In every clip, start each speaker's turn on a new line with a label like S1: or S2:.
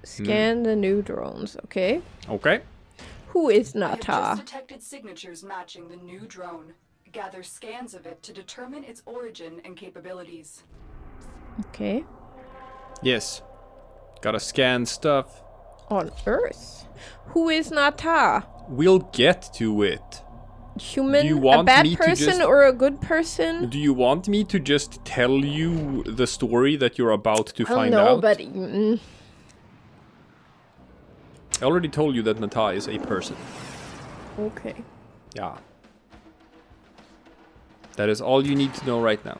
S1: Scan the new drones, okay.
S2: Okay.
S1: Who is
S3: I have just
S1: Natah?
S3: detected signatures matching the new drone. Gather scans of it to determine its origin and capabilities.
S1: Okay.
S2: Yes. Gotta scan stuff.
S1: On Earth? Who is Natah?
S2: We'll get to it.
S1: Human?
S2: Do you
S1: A
S2: want
S1: bad
S2: me to
S1: person
S2: just-
S1: or a good person?
S2: Do you want me to just tell you the story that you're about to
S1: I don't
S2: find
S1: know,
S2: out?
S1: but
S2: I already told you that Natah is a person.
S1: okay.
S2: Yeah. That is all you need to know right now.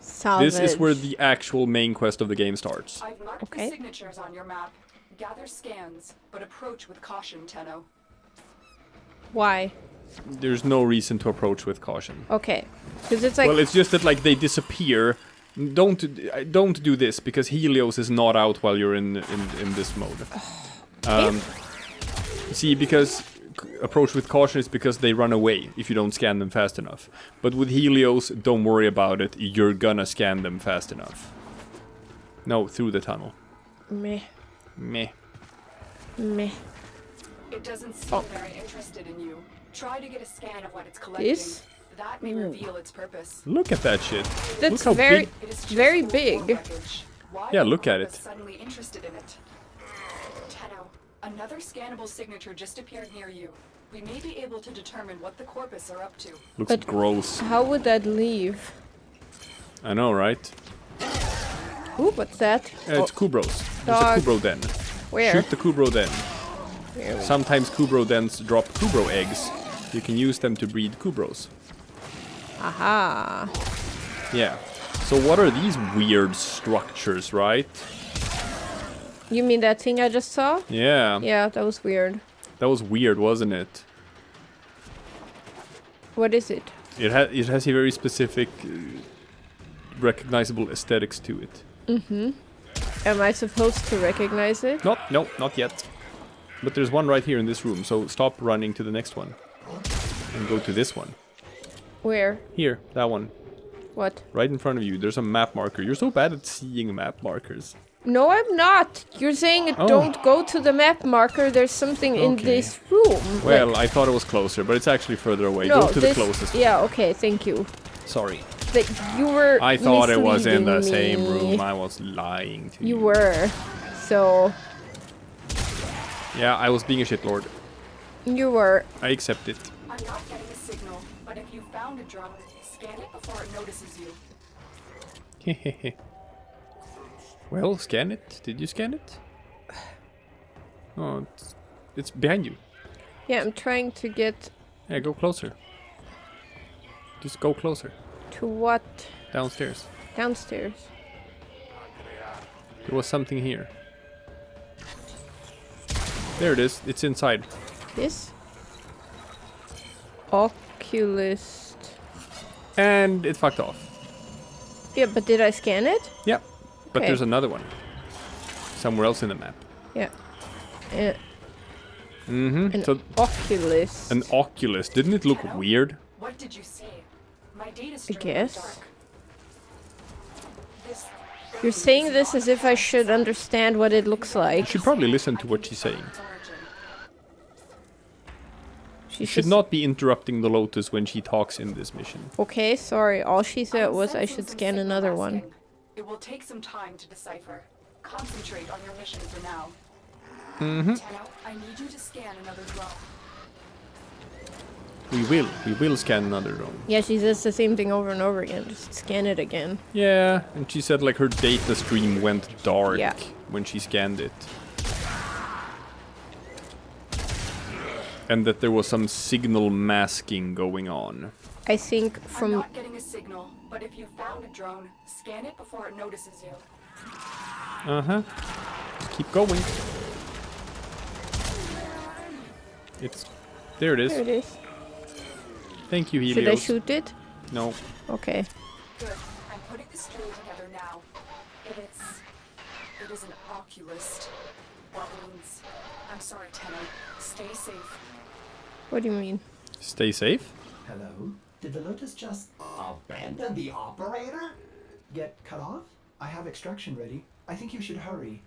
S1: Salvage.
S2: This is where the actual main quest of the game starts.
S3: I've marked
S1: Okay.
S3: the signatures on your map. Gather scans, but approach with caution, Tenno.
S1: Why?
S2: There's no reason to approach with caution.
S1: Okay. Because it's like...
S2: Well, it's just that like they disappear. Don't do this because Helios is not out while you're in this mode. See, because approach with caution is because they run away if you don't scan them fast enough. But with Helios, don't worry about it. You're gonna scan them fast enough. No, through the tunnel.
S1: Meh.
S2: Meh.
S1: Meh.
S3: It doesn't seem very interested in you. Try to get a scan of what it's collecting.
S1: This?
S3: That may reveal its purpose.
S2: Look at that shit.
S1: That's
S2: Look how
S1: very...
S2: big.
S3: It is just
S1: Very
S3: full
S1: big.
S3: form wreckage. Why
S2: Yeah,
S3: would
S2: look at
S3: Corvus
S2: it.
S3: Suddenly interested in it. Tenno, another scannable signature just appeared near you. We may be able to determine what the corpus are up to.
S2: Looks
S1: But-
S2: gross.
S1: How would that leave?
S2: I know, right?
S1: Ooh, what's that?
S2: It's Kubros. There's
S1: Dog.
S2: a Kubro den.
S1: Where?
S2: Shoot the Kubro den.
S1: Where?
S2: Sometimes Kubro dens drop Kubro eggs. You can use them to breed Kubros.
S1: Aha.
S2: Yeah. So what are these weird structures, right?
S1: You mean that thing I just saw?
S2: Yeah.
S1: Yeah, that was weird.
S2: That was weird, wasn't it?
S1: What is it?
S2: It has a very specific, recognizable aesthetics to it.
S1: Am I supposed to recognize it?
S2: No, not yet. But there's one right here in this room, so stop running to the next one. And go to this one.
S1: Where?
S2: Here, that one.
S1: What?
S2: Right in front of you. There's a map marker. You're so bad at seeing map markers.
S1: No, I'm not. You're saying
S2: Oh.
S1: don't go to the map marker. There's something in
S2: Okay.
S1: this room.
S2: Well,
S1: Like,
S2: I thought it was closer, but it's actually further away.
S1: no,
S2: Go to
S1: this,
S2: the closest.
S1: Yeah, okay, thank you.
S2: Sorry.
S1: That you were.
S2: I thought it was in the
S1: misleading
S2: same
S1: me.
S2: room. I was lying to you.
S1: You were. So,
S2: Yeah, I was being a shitlord.
S1: you were.
S2: I accept it.
S3: I'm not getting a signal, but if you found a drone, scan it before it notices you.
S2: Well, scan it. Did you scan it? Oh, it's behind you.
S1: Yeah, I'm trying to get
S2: Yeah, go closer. Just go closer.
S1: to what?
S2: Downstairs.
S1: Downstairs.
S2: There was something here. There it is. It's inside.
S1: This? Oculist.
S2: And it fucked off.
S1: Yeah, but did I scan it?
S2: Yep. But
S1: Okay.
S2: there's another one. Somewhere else in the map.
S1: Yeah.
S2: Mm-hmm.
S1: An
S2: So
S1: Oculist.
S2: an Oculus. Didn't it look
S3: Tenno?
S2: weird?
S3: What did you see? My data
S1: I
S3: stream
S1: guess.
S3: went dark. This
S1: You're saying this as if I should understand what it looks
S2: You
S1: like.
S2: should probably listen to what she's saying.
S3: its origin.
S1: She
S2: You should not be interrupting the Lotus when she talks in this mission.
S1: Okay, sorry. All she said
S3: I'm
S1: was I
S3: sensing
S1: should
S3: some
S1: scan
S3: signal
S1: another one.
S3: masking. It will take some time to decipher. Concentrate on your mission for now.
S2: Mm-hmm.
S3: Tenno, I need you to scan another drone.
S2: We will scan another drone.
S1: Yeah, she says the same thing over and over again. Just scan it again.
S2: Yeah, and she said like her data stream went dark
S1: Yeah.
S2: when she scanned it. And that there was some signal masking going on.
S1: I think
S3: I'm
S1: from
S3: not getting a signal, but if you found a drone, scan it before it notices you.
S2: Uh-huh. Just keep going. It's... There it is.
S1: there it is.
S2: Thank you, Helios.
S1: Should I shoot it?
S2: No.
S1: Okay.
S3: Good. I'm putting the stream together now. It is an oculist. ORONES. I'm sorry, Tenno. Stay safe.
S1: What do you mean?
S2: Stay safe.
S4: Hello? Did the Lotus just abandon the operator? Get cut off? I have extraction ready. I think you should hurry.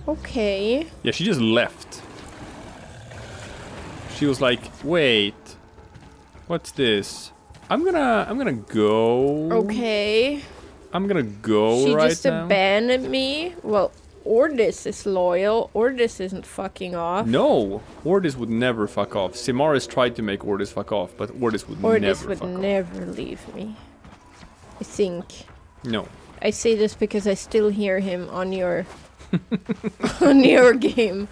S1: Okay.
S2: Yeah, she just left. She was like, wait, what's this? I'm gonna go.
S1: Okay.
S2: I'm gonna go
S1: She
S2: right
S1: just
S2: now.
S1: abandoned me. Well, Ordis is loyal. Ordis isn't fucking off.
S2: No, Ordis would never fuck off. Simaris tried to make Ordis fuck off, but Ordis would
S1: Ordis
S2: never
S1: would
S2: fuck
S1: never leave me. I think.
S2: off. No.
S1: I say this because I still hear him on your on your game.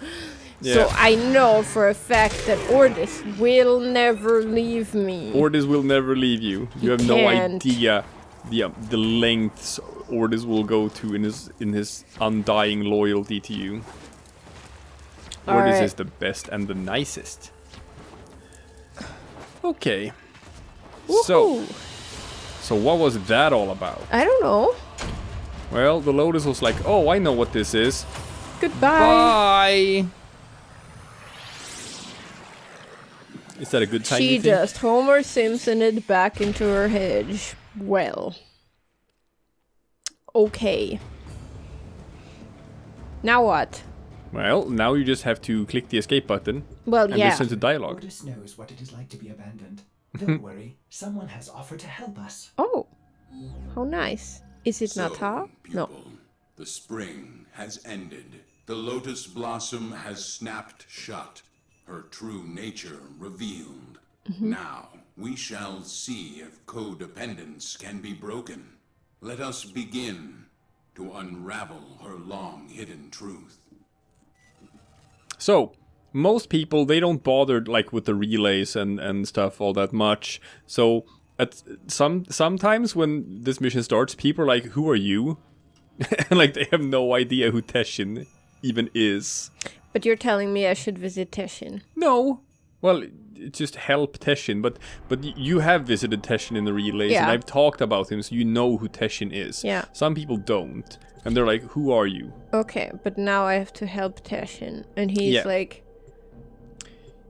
S2: Yeah.
S1: So I know for a fact that Ordis will never leave me.
S2: Ordis will never leave you. You have no
S1: can't.
S2: idea the lengths Ordis will go to in his undying loyalty to you. Ordis
S1: Alright.
S2: is the best and the nicest. Okay.
S1: Woohoo.
S2: So what was that all about?
S1: I don't know.
S2: Well, the Lotus was like, oh, I know what this is.
S1: Goodbye.
S2: Bye. Is that a good time?
S1: She
S2: you think?
S1: just Homer Simpson it back into her hedge. Well. Okay. Now what?
S2: Well, now you just have to click the escape button
S1: Well,
S2: and
S1: yeah.
S2: listen to dialogue.
S4: Ordis knows what it is like to be abandoned. Don't worry, someone has offered to help us.
S1: Oh. How nice. Is it Natah? No.
S5: Pupil, the spring has ended. The lotus blossom has snapped shut, her true nature revealed. Now, we shall see if codependence can be broken. Let us begin to unravel her long-hidden truth.
S2: So, most people, they don't bother like with the relays and stuff all that much. So, at sometimes when this mission starts, people are like, who are you? And like they have no idea who TESHIN even is.
S1: But you're telling me I should visit TESHIN.
S2: No. Well, just help TESHIN, but you have visited TESHIN in the relays, and
S1: Yeah.
S2: I've talked about him, so you know who TESHIN is.
S1: Yeah.
S2: Some people don't, and they're like, who are you?
S1: Okay, but now I have to help TESHIN. And he's
S2: Yeah.
S1: like,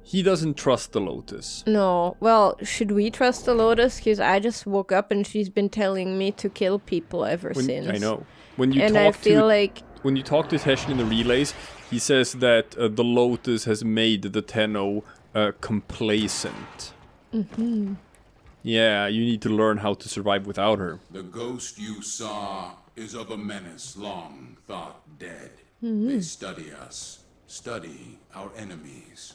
S2: He doesn't trust the Lotus.
S1: no. Well, should we trust the Lotus? Because I just woke up and she's been telling me to kill people ever since.
S2: I know. When you
S1: And
S2: talk
S1: I feel
S2: to
S1: like...
S2: when you talk to TESHIN in the relays, he says that the Lotus has made the Tenno complacent. Mm-hmm. Yeah, you need to learn how to survive without her.
S5: The ghost you saw is of a menace long thought dead. They study us, study our enemies.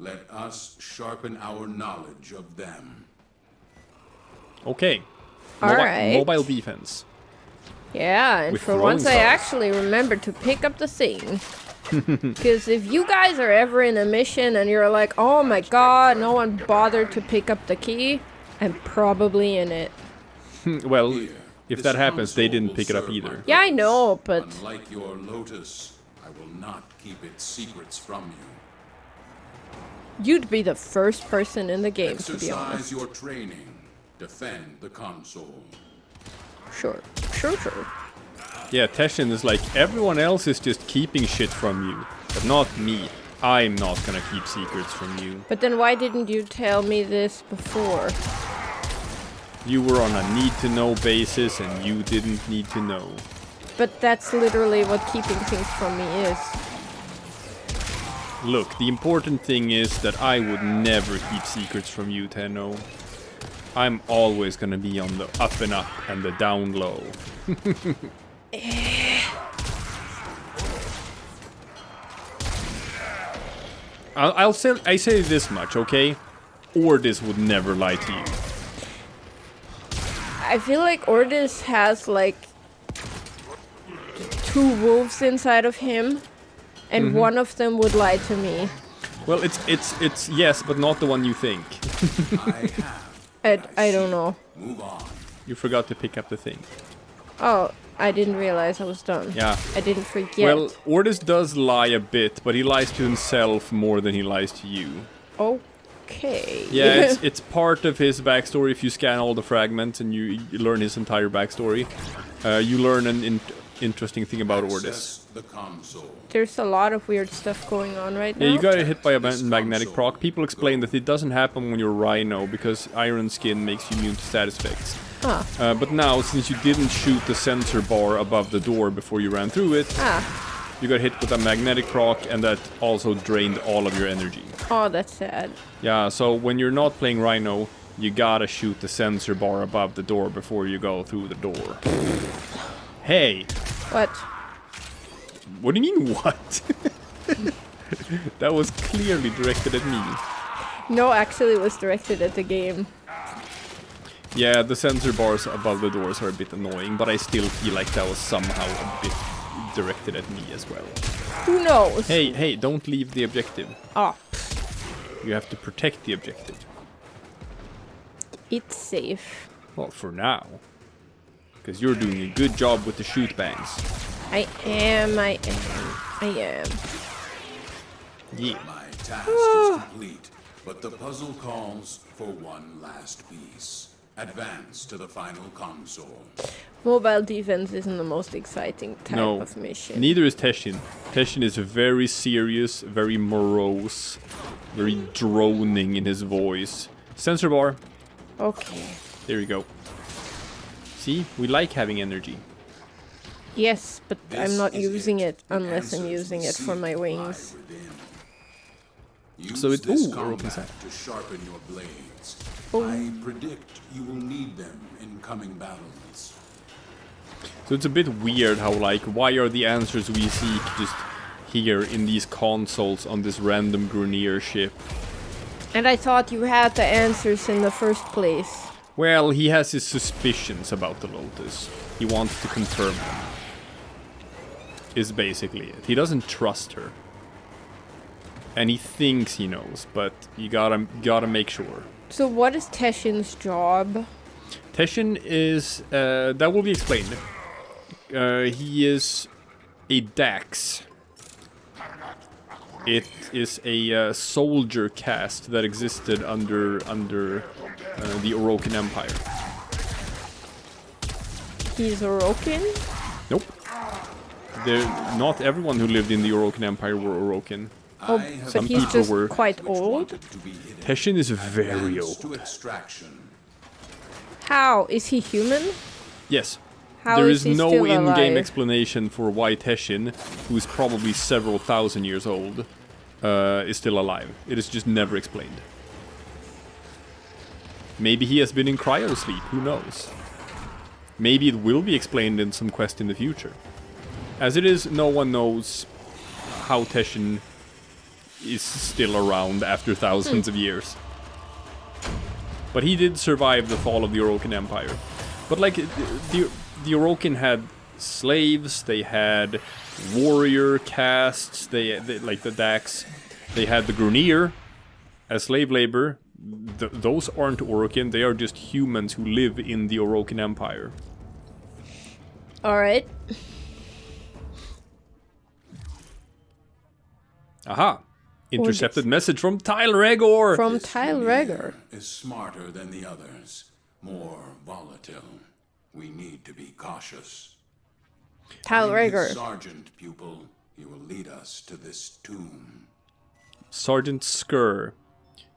S5: Let us sharpen our knowledge of them.
S2: Okay.
S1: Alright.
S2: Mobile defense.
S1: Yeah, and
S2: With
S1: for
S2: throwing
S1: once I
S2: stars.
S1: actually remembered to pick up the thing. Because if you guys are ever in a mission and you're like, oh my god, no one bothered to pick up the key, I'm probably in it.
S2: Well,
S5: Here,
S2: if
S5: this
S2: that happens, they
S5: console
S2: didn't
S5: will
S2: pick it up
S5: serve
S2: either.
S5: my
S1: Yeah, I know,
S5: purpose.
S1: but...
S5: Unlike your lotus, I will not keep its secrets from you.
S1: You'd be the first person in the game, to be
S5: Exercise
S1: honest.
S5: your training. Defend the console.
S1: Sure. Sure.
S2: Yeah, TESHIN is like, everyone else is just keeping shit from you, but not me. I'm not gonna keep secrets from you.
S1: But then why didn't you tell me this before?
S2: You were on a need-to-know basis, and you didn't need to know.
S1: But that's literally what keeping things from me is.
S2: Look, the important thing is that I would never keep secrets from you, Tenno. I'm always gonna be on the up and up and the down low. I say this much, okay? Ordis would never lie to you.
S1: I feel like Ordis has like 2 wolves inside of him, and one of them would lie to me.
S2: Well, it's yes, but not the one you think.
S5: I have.
S1: I don't know.
S5: Move on.
S2: You forgot to pick up the thing.
S1: Oh, I didn't realize I was done.
S2: Yeah.
S1: I didn't forget.
S2: Well, Ordis does lie a bit, but he lies to himself more than he lies to you.
S1: Okay.
S2: Yeah, it's part of his backstory. If you scan all the fragments and you learn his entire backstory, you learn an interesting thing about Ordis.
S5: Access the console.
S1: There's a lot of weird stuff going on right now.
S2: Yeah, you got hit by a magnetic proc. People explain that it doesn't happen when you're Rhino because iron skin makes you immune to status effects.
S1: Ah.
S2: But now, since you didn't shoot the sensor bar above the door before you ran through it, You got hit with a magnetic proc, and that also drained all of your energy.
S1: Oh, that's sad.
S2: Yeah, so when you're not playing Rhino, you gotta shoot the sensor bar above the door before you go through the door. Hey!
S1: What?
S2: What do you mean, what? That was clearly directed at me.
S1: No, actually it was directed at the game.
S2: Yeah, the sensor bars above the doors are a bit annoying, but I still feel like that was somehow a bit directed at me as well.
S1: Who knows?
S2: Hey, don't leave the objective.
S1: Oh,
S2: You have to protect the objective.
S1: it's safe.
S2: Well, for now. Because you're doing a good job with the shoot bangs.
S1: I am.
S2: Yeah.
S5: My task is complete, but the puzzle calls for one last piece. Advance to the final console.
S1: Mobile defense isn't the most exciting type
S2: No,
S1: of mission.
S2: neither is TESHIN. TESHIN is very serious, very morose, very droning in his voice. Sensor bar.
S1: Okay.
S2: There you go. See, we like having energy.
S1: Yes, but
S5: This
S1: I'm not
S5: is
S1: using it
S5: The
S1: unless I'm
S5: answers
S1: using
S5: we
S1: it for
S5: seek
S1: my
S5: lie
S1: wings.
S5: within. Use
S2: So it-
S5: this
S2: ooh, we're open
S5: combat
S2: side.
S5: to sharpen your blades.
S1: Oh.
S5: I predict you will need them in coming battles.
S2: So it's a bit weird how, like, why are the answers we seek just here in these consoles on this random Grenier ship?
S1: And I thought you had the answers in the first place.
S2: Well, he has his suspicions about the Lotus. He wants to confirm them. Is basically it. He doesn't trust her. And he thinks he knows, but you gotta make sure.
S1: So what is Teshin's job?
S2: TESHIN is, that will be explained. He is a Dax. It is a soldier caste that existed under the Oroken Empire.
S1: He's Orokin?
S2: Nope. Not everyone who lived in the Oroken Empire were Oroken.
S1: Oh,
S5: I have
S1: but he's
S2: people
S1: just
S2: were-
S1: quite
S5: which
S1: old?
S5: wanted to be hidden.
S2: TESHIN is very
S5: Advance to
S2: old.
S5: extraction.
S1: How? Is he human?
S2: Yes.
S1: How
S2: There
S1: is
S2: is
S1: he
S2: no
S1: still
S2: in-game
S1: alive?
S2: explanation for why Teshin, who is probably several thousand years old, is still alive. It is just never explained. Maybe he has been in cryosleep, who knows? Maybe it will be explained in some quest in the future. As it is, no one knows how Teshin is still around after thousands of years. But he did survive the fall of the Oroken Empire. But like, the Oroken had slaves, they had warrior castes, they like the Dax, they had the Grunier as slave labor. Those aren't Oroken, they are just humans who live in the Oroken Empire.
S1: Alright.
S2: Aha! Intercepted message from REGOR!
S1: From
S5: This
S1: Tile
S5: veneer
S1: Regor.
S5: is smarter than the others, more volatile. We need to be cautious.
S1: Tile
S5: Bring his
S1: Regor.
S5: sergeant, pupil. He will lead us to this tomb.
S2: Sergeant Skur.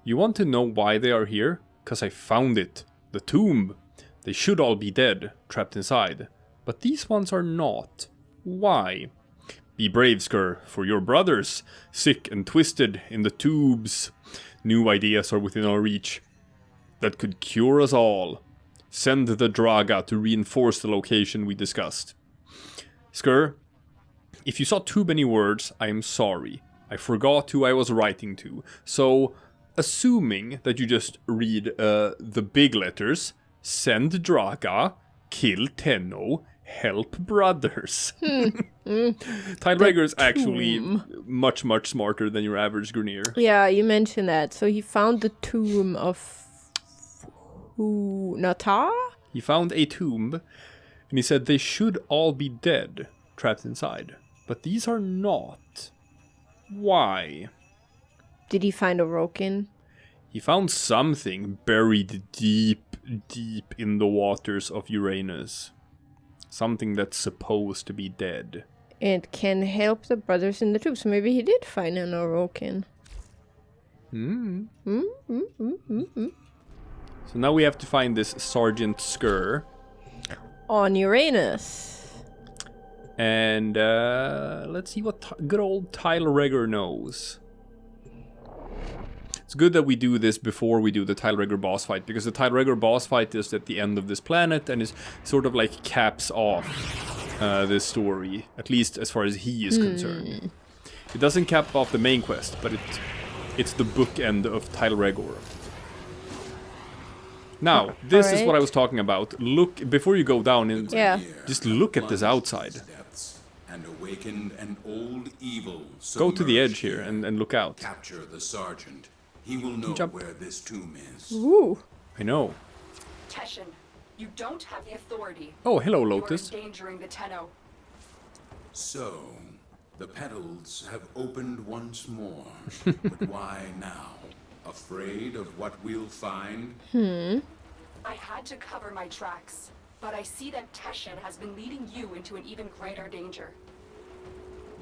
S2: You want to know why they are here? 'Cause I found it. The tomb. They should all be dead, trapped inside. But these ones are not. Why? Be brave, Skur, for your brothers, sick and twisted in the tubes. New ideas are within our reach that could cure us all. Send the Draga to reinforce the location we discussed. Skur, if you saw too many words, I am sorry. I forgot who I was writing to. So, assuming that you just read the big letters, send Draga, kill Tenno, help brothers. Tile Regor is actually much, much smarter than your average Grunier.
S1: Yeah, you mentioned that. So he found the tomb of who? Natah?
S2: He found a tomb, and he said they should all be dead, trapped inside. But these are not. Why?
S1: Did he find Orokin?
S2: He found something buried deep, deep in the waters of Uranus. Something that's supposed to be dead.
S1: It can help the brothers in the tube. So maybe he did find an Orokin.
S2: So now we have to find this Sergeant Skur.
S1: On Uranus.
S2: And let's see what good old REGOR knows. It's good that we do this before we do the REGOR boss fight, because the REGOR boss fight is at the end of this planet and is sort of like caps off this story, at least as far as he is concerned. It doesn't cap off the main quest, but it's the bookend of REGOR. Now, this is what I was talking about. Look, before you go down, and just look at this outside.
S5: And awakened an old evil.
S2: Go to the edge here and look out.
S5: Capture the sergeant. He will know where this tomb is.
S1: Ooh.
S2: I know.
S3: Teshin, you don't have the authority.
S2: Oh, hello, Lotus.
S3: You're endangering the Tenno.
S5: So, the petals have opened once more. But why now? Afraid of what we'll find?
S3: I had to cover my tracks, but I see that Teshin has been leading you into an even greater danger.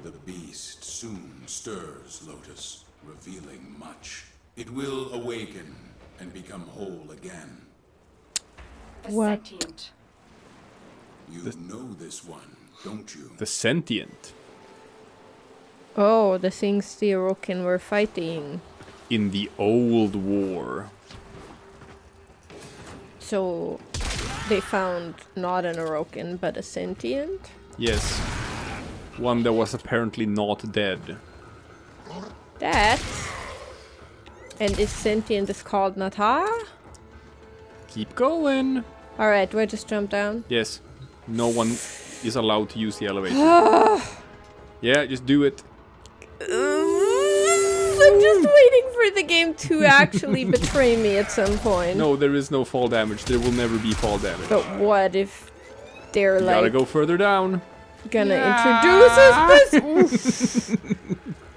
S5: The beast soon stirs, Lotus, revealing much. It will awaken and become whole again.
S3: The
S1: What?
S3: sentient.
S5: You know this one, don't you?
S2: The sentient.
S1: Oh, the things the Orokin were fighting.
S2: In the old war.
S1: So they found not an Orokin, but a sentient?
S2: Yes. One that was apparently not dead.
S1: That. And this sentient is called Natah?
S2: Keep going.
S1: Alright, do I just jump down?
S2: Yes. No one is allowed to use the elevator. Yeah, just do it.
S1: I'm just waiting for the game to actually betray me at some point.
S2: No, there is no fall damage. There will never be fall damage.
S1: But what if they're
S2: You
S1: like
S2: gotta go further down.
S1: gonna introduce a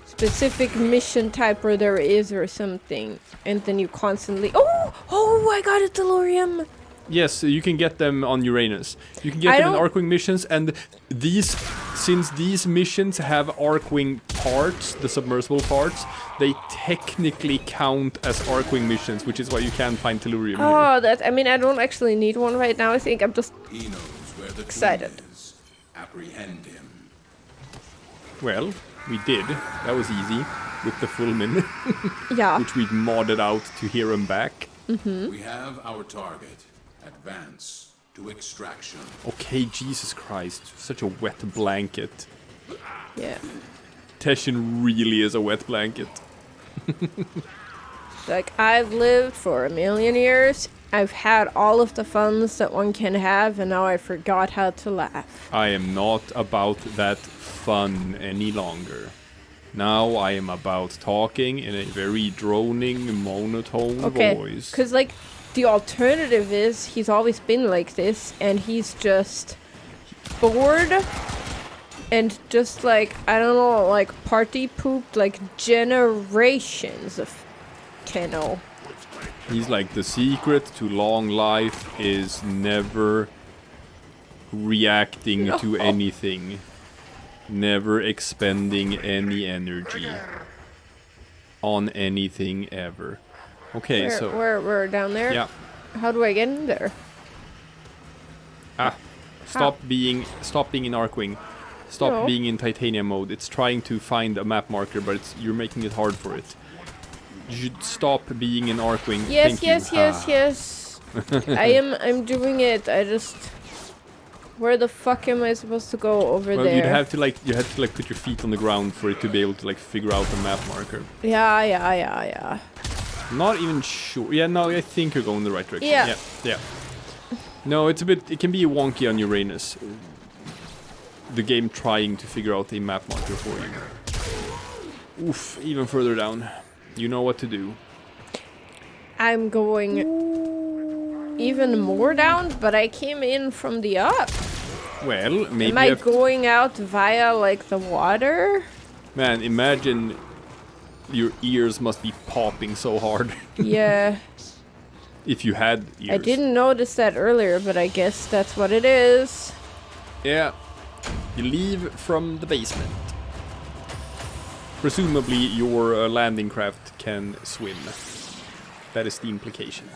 S1: specific mission type where there is or something, and then you constantly oh I got a Delorium.
S2: Yes, you can get them on Uranus. You can get them in Arcwing missions, and since these missions have Arcwing parts, the submersible parts, they technically count as Arcwing missions, which is why you can find Tellurium here.
S1: I don't actually need one right now. I think I'm just
S5: He knows where the
S1: excited.
S5: tomb is. Apprehend him.
S2: Well, we did. That was easy with the full min,
S1: yeah.
S2: which we modded out to hear him back.
S5: We have our target. Advance to extraction.
S2: Okay, Jesus Christ, such a wet blanket.
S1: Yeah.
S2: TESHIN really is a wet blanket.
S1: Like, I've lived for 1,000,000 years. I've had all of the funs that one can have, and now I forgot how to laugh.
S2: I am not about that fun any longer. Now I am about talking in a very droning, monotone voice.
S1: Because, like, the alternative is he's always been like this, and he's just bored and just, like, I don't know, like, party pooped, like, generations of Tenno.
S2: He's like, the secret to long life is never reacting to anything. Never expending any energy on anything ever. Okay, so...
S1: We're down there?
S2: Yeah.
S1: How do I get in there?
S2: Stop being in Arcwing. Stop being in titanium mode. It's trying to find a map marker, but you're making it hard for it. You should stop being in Arcwing.
S1: Yes,
S2: Thank you.
S1: yes. I'm doing it. I just... Where the fuck am I supposed to go over
S2: Well,
S1: there?
S2: you have to put your feet on the ground for it to be able to figure out the map marker.
S1: Yeah.
S2: Not even sure. Yeah, no, I think you're going the right direction.
S1: Yeah.
S2: Yeah. No, it can be wonky on Uranus. The game trying to figure out a map marker for you. Oof, even further down. You know what to do.
S1: I'm going even more down, but I came in from the up.
S2: Well, maybe
S1: Am I going out via, like, the water?
S2: Man, imagine your ears must be popping so hard.
S1: Yeah.
S2: If you had ears.
S1: I didn't notice that earlier, but I guess that's what it is.
S2: Yeah. You leave from the basement. Presumably your landing craft can swim. That is the implication.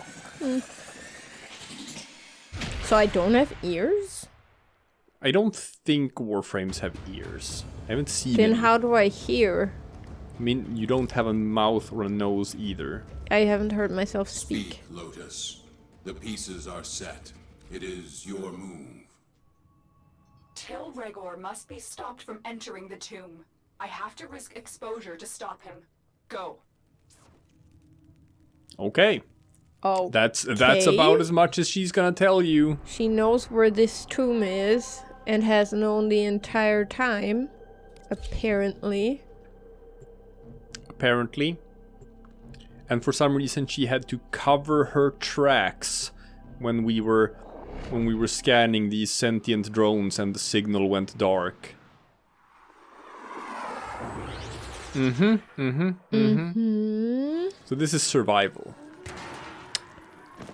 S1: So I don't have ears?
S2: I don't think Warframes have ears. I haven't seen
S1: Then
S2: any.
S1: how do I hear?
S2: I mean, you don't have a mouth or a nose either.
S1: I haven't heard myself speak.
S5: Speak, Lotus. The pieces are set. It is your move.
S3: Till Regor must be stopped from entering the tomb. I have to risk exposure to stop him. Go.
S2: Okay.
S1: Oh,
S2: That's about as much as she's gonna tell you.
S1: she knows where this tomb is and has known the entire time, apparently.
S2: Apparently. And for some reason she had to cover her tracks when we were scanning these sentient drones and the signal went dark. So this is survival.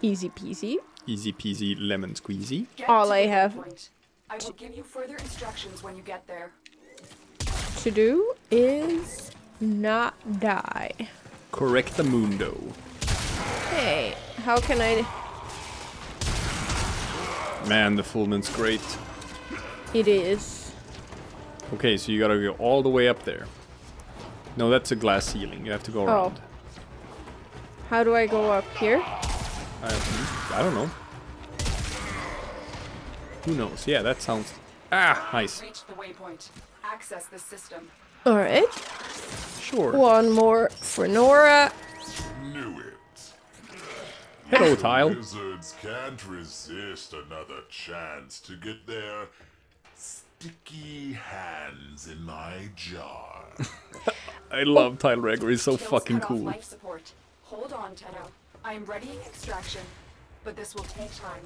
S1: Easy peasy.
S2: Easy peasy lemon squeezy.
S3: Get
S1: All
S3: to
S1: I
S3: the
S1: have-
S3: waypoint. I will give you further instructions when you get there.
S1: To do is not die.
S2: Correctamundo.
S1: Hey, how can I...
S2: Man, the fullment's great.
S1: It is.
S2: Okay, so you gotta go all the way up there. No, that's a glass ceiling. You have to go around.
S1: How do I go up here?
S2: I don't know. Who knows? Yeah, that sounds... Ah, nice.
S3: Reach the waypoint. Access the system.
S1: Alright.
S2: Sure.
S1: One more for Nora.
S6: Knew it.
S2: Hello, Tile.
S6: Wizards can't resist another chance to get their sticky hands in my jar.
S2: I love Tile Regor. He's so
S3: Kills
S2: fucking
S3: cut off
S2: cool.
S3: Life support. Hold on, Tenno. I am readying extraction, but this will take time.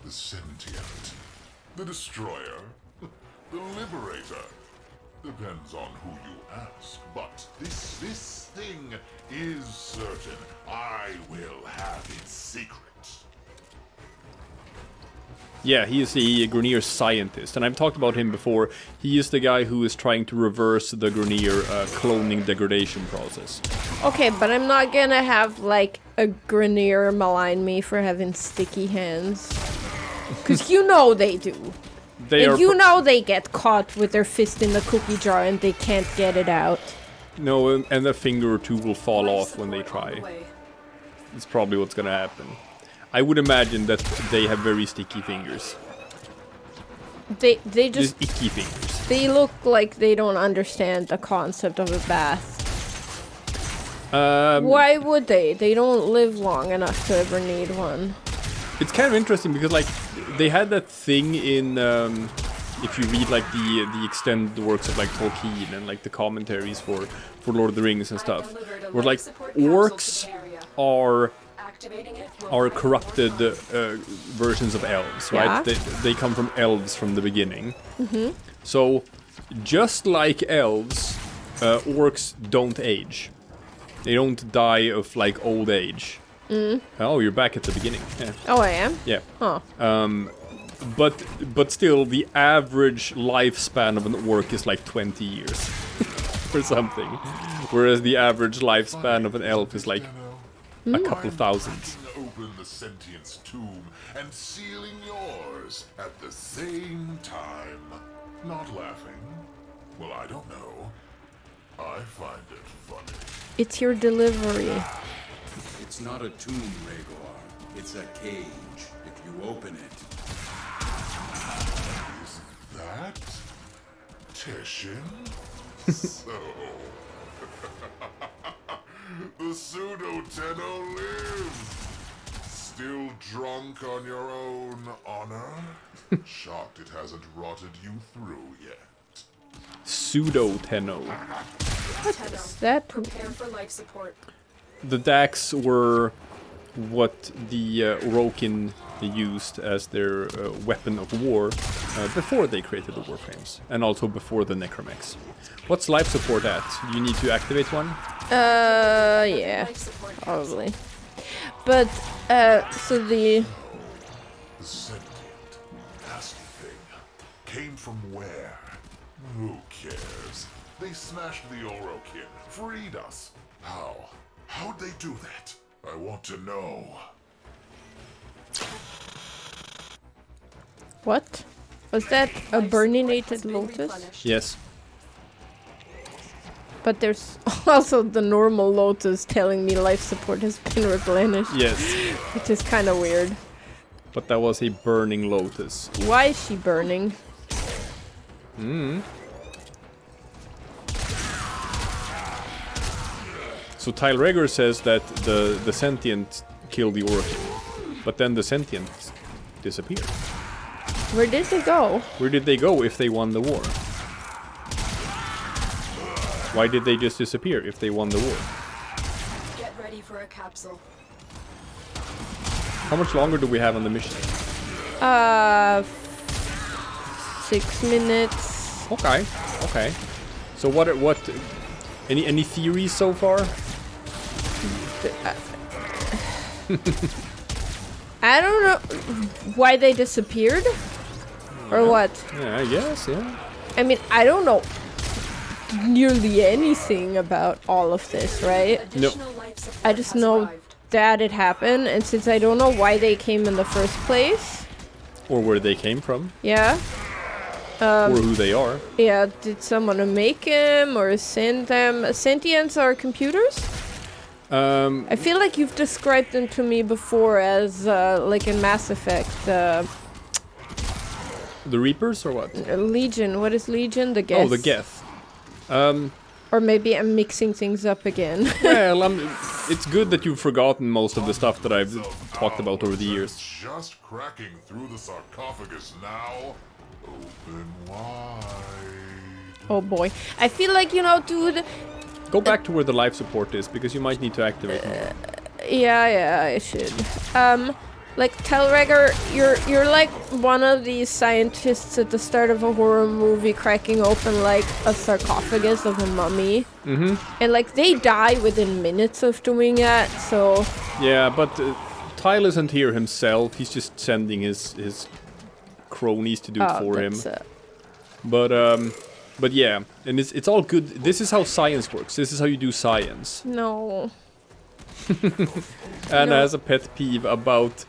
S6: The sentient, the destroyer, the liberator. Depends on who you ask, but this thing is certain. I will have its secret.
S2: Yeah, he is a Grineer scientist, and I've talked about him before. He is the guy who is trying to reverse the Grineer cloning degradation process.
S1: Okay, but I'm not gonna have, like, a Grineer malign me for having sticky hands. Because you know they do.
S2: They
S1: And
S2: are
S1: you know they get caught with their fist in the cookie jar and they can't get it out.
S2: No, and a finger or two will fall
S3: Life
S2: off when they
S3: support on
S2: try.
S3: the way.
S2: It's probably what's gonna happen. I would imagine that they have very sticky fingers.
S1: They just...
S2: Just icky fingers.
S1: They look like they don't understand the concept of a bath. Why would they? They don't live long enough to ever need one.
S2: It's kind of interesting because, like, they had that thing in, if you read, like, the extended works of, like, Tolkien and, like, the commentaries for Lord of the Rings and stuff,
S3: delivered a
S2: where,
S3: life
S2: like,
S3: support capsule to
S2: orcs
S3: the area.
S2: are
S3: Activating it will
S2: are
S3: find
S2: corrupted
S3: more
S2: versions of elves, right?
S1: Yeah.
S2: They come from elves from the beginning. So, just like elves, orcs don't age. They don't die of, like, old age. Oh, you're back at the beginning. Yeah.
S1: Oh, I am?
S2: Yeah.
S1: Huh.
S2: But still, the average lifespan of an orc is like 20 years or something, whereas the average lifespan of an elf is like a couple of thousands.
S6: Cracking open the sentient's tomb and sealing yours at the same time. Not laughing. Well, I don't know. I find it funny.
S1: It's your delivery.
S5: It's not a tomb, Regor. It's a cage. If you open it,
S6: Is that TESHIN? So, the pseudo-Tenno lives. Still drunk on your own honor? Shocked it hasn't rotted you through yet.
S2: Pseudo Tenno.
S3: Tenno.
S1: That...
S3: Prepare for life support.
S2: The Dax were what the Orokin used as their weapon of war before they created the Warframes, and also before the Necromechs. What's life support at? Do you need to activate one?
S1: yeah.
S3: Life support
S1: Probably. But, so the...
S6: The sentient, nasty thing. Came from where? Who cares? They smashed the Orokin, freed us. How? How'd they do that? I want to know.
S1: What? Was that a burninated lotus?
S2: Yes.
S1: But there's also the normal lotus telling me life support has been replenished.
S2: Yes.
S1: Which is kind of weird.
S2: But that was a burning lotus.
S1: Why is she burning?
S2: So REGOR says that the sentient killed the Oracle. But then the sentient disappeared.
S1: Where did they go?
S2: Where did they go if they won the war? Why did they just disappear if they won the war?
S3: Get ready for a capsule.
S2: How much longer do we have on the mission?
S1: 6 minutes.
S2: Okay, okay. So what any theories so far?
S1: I don't know why they disappeared. Or what?
S2: Yeah, I guess, yeah.
S1: I mean, I don't know nearly anything about all of this, right?
S2: No.
S1: I just know that it happened, and since I don't know why they came in the first place.
S2: Or where they came from.
S1: Yeah.
S2: Or who they are.
S1: Yeah, did someone make them or send them? Sentients are computers? I feel like you've described them to me before as, like in Mass Effect,
S2: The Reapers or what?
S1: Legion. What is Legion? The Geth.
S2: Oh, the Geth.
S1: Or maybe I'm mixing things up again.
S2: Well, it's good that you've forgotten most of the stuff that I've talked about over the years.
S6: Just cracking through the sarcophagus now. Open wide.
S1: Oh boy. I feel like, you know, dude...
S2: Go back to where the life support is, because you might need to activate more.
S1: Yeah, I should. Like, tell REGOR, you're like one of these scientists at the start of a horror movie cracking open, like, a sarcophagus of a mummy. Mm-hmm. And, like, they die within minutes of doing that, so...
S2: Yeah, but Tile isn't here himself. He's just sending his cronies to do it for him. But yeah, and it's all good. This is how science works. This is how you do science.
S1: No.
S2: Anna has a pet peeve about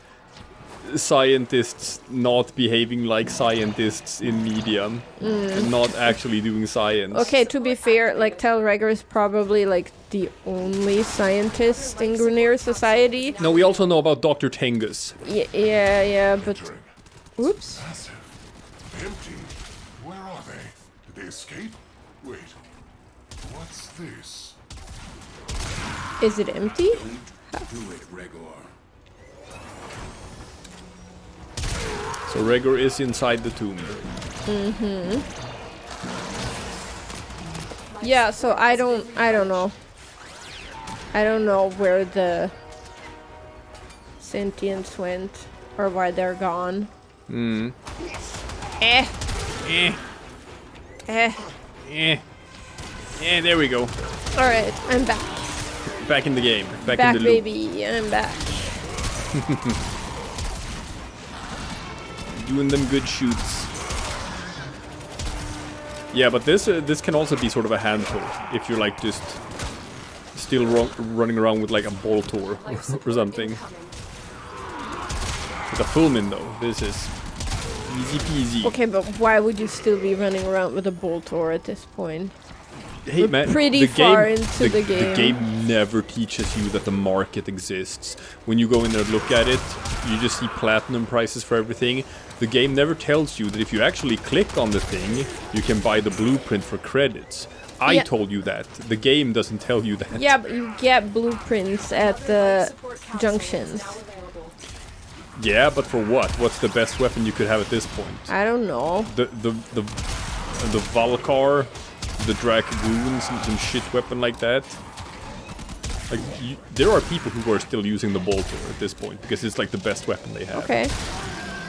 S2: scientists not behaving like scientists in media and not actually doing science.
S1: Okay, to be fair, like, Tell REGOR is probably, like, the only scientist in Grineer society.
S2: No, we also know about Dr. Tengus.
S1: Yeah, but... Oops.
S6: Massive. Empty. Where are they? Did they escape? Wait. What's this?
S1: Is it empty?
S5: Do it, REGOR.
S2: So REGOR is inside the tomb.
S1: Mm-hmm. Yeah, so I don't know. I don't know where the sentients went or why they're gone.
S2: Yeah, there we go.
S1: Alright, I'm back.
S2: Back in the game. Back
S1: Back,
S2: in the loop.
S1: baby. I'm back.
S2: Doing them good shoots. Yeah, but this can also be sort of a handful if you're like just still running around with like a boltor or something. With a Fullman though, this is easy peasy.
S1: Okay, but why would you still be running around with a boltor at this point?
S2: Hey
S1: We're
S2: man,
S1: pretty far into the game.
S2: The game never teaches you that the market exists. When you go in there and look at it, you just see platinum prices for everything. The game never tells you that if you actually click on the thing, you can buy the blueprint for credits. I told you that. The game doesn't tell you that.
S1: Yeah, but you get blueprints at the junctions.
S2: Yeah, but for what? What's the best weapon you could have at this point?
S1: I don't know.
S2: The Valkar, the Dragoon, some shit weapon like that. Like, there are people who are still using the bolter at this point because it's like the best weapon they have.
S1: Okay.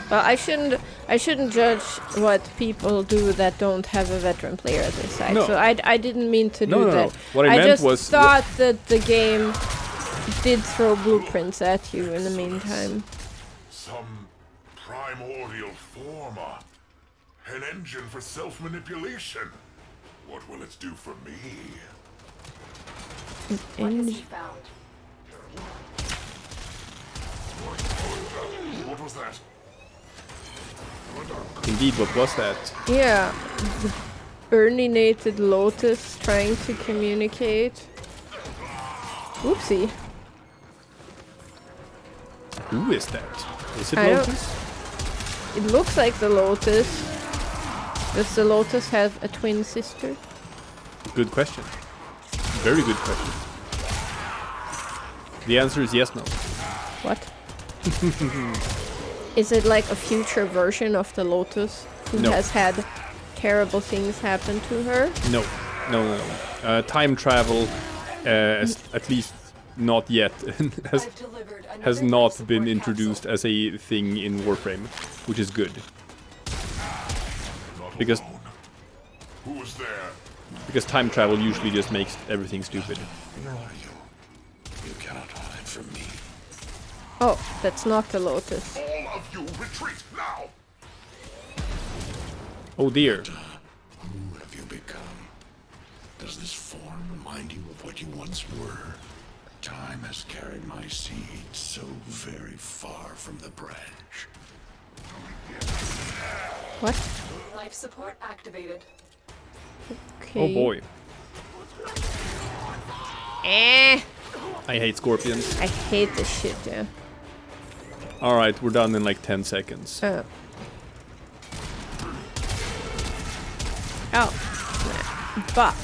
S1: Well, I shouldn't judge what people do that don't have a veteran player at their side.
S2: No.
S1: So I didn't mean to do
S2: No.
S1: that.
S2: What I meant
S1: just
S2: was
S1: thought that the game did throw blueprints at you in the meantime.
S6: Some primordial former. An engine for self-manipulation. What will it do for me?
S3: What has he found?
S6: What was that?
S2: Indeed, what was that?
S1: Yeah, the burninated lotus trying to communicate. Oopsie.
S2: Who is that? Is it
S1: I don't-
S2: Lotus?
S1: It looks like the lotus. Does the lotus have a twin sister?
S2: Good question. Very good question. The answer is yes, no.
S1: What? Is it like a future version of the lotus who
S2: No.
S1: has had terrible things happen to her?
S2: No. No. Time travel, at least not yet,
S3: I've delivered another
S2: has
S3: life
S2: not
S3: support
S2: been
S3: capsule.
S2: introduced as a thing in Warframe, which is good.
S6: Not
S2: Because-
S6: alone. Who was there?
S2: Because time travel usually just makes everything stupid.
S5: Where are you? You cannot hide from me.
S1: Oh, that's not the lotus.
S6: All of you retreat now!
S2: Oh dear.
S5: Who have you become? Does this form remind you of what you once were? Time has carried my seed so very far from the branch.
S1: What?
S3: Life support activated.
S1: Okay.
S2: Oh boy.
S1: Eh.
S2: I hate scorpions.
S1: I hate this shit, yeah.
S2: Alright, we're done in like 10 seconds.
S1: Oh. Snap. But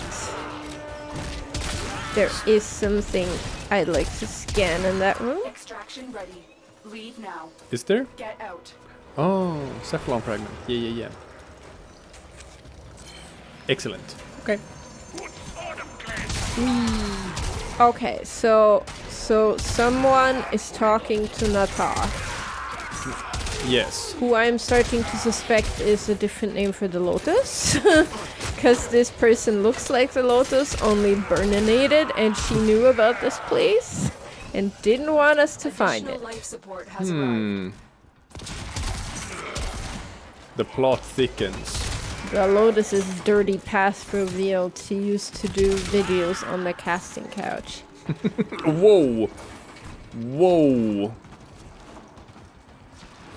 S1: there is something I'd like to scan in that room.
S3: Extraction ready. Leave now.
S2: Is there?
S3: Get out.
S2: Oh, cephalon fragment. Yeah. Excellent. Okay.
S1: Okay, so someone is talking to Natah,
S2: Yes.
S1: who I'm starting to suspect is a different name for the lotus. Because this person looks like the lotus, only burninated, and she knew about this place and didn't want us to find
S3: Additional
S1: it.
S3: life support has arrived.
S2: The plot thickens.
S1: The lotus's dirty past revealed she used to do videos on the casting couch.
S2: Whoa! Whoa!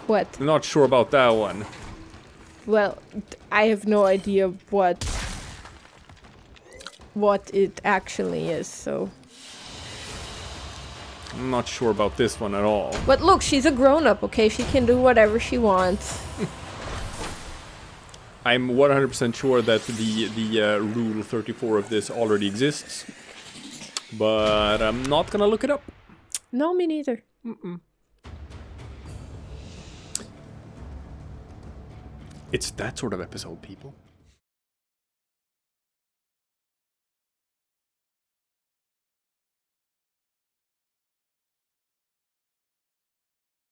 S1: What?
S2: I'm not sure about that one.
S1: Well, I have no idea what it actually is, so...
S2: I'm not sure about this one at all.
S1: But look, she's a grown-up, okay? She can do whatever she wants.
S2: I'm 100% sure that the rule 34 of this already exists. But I'm not gonna look it up.
S1: No, me neither.
S2: It's that sort of episode, people.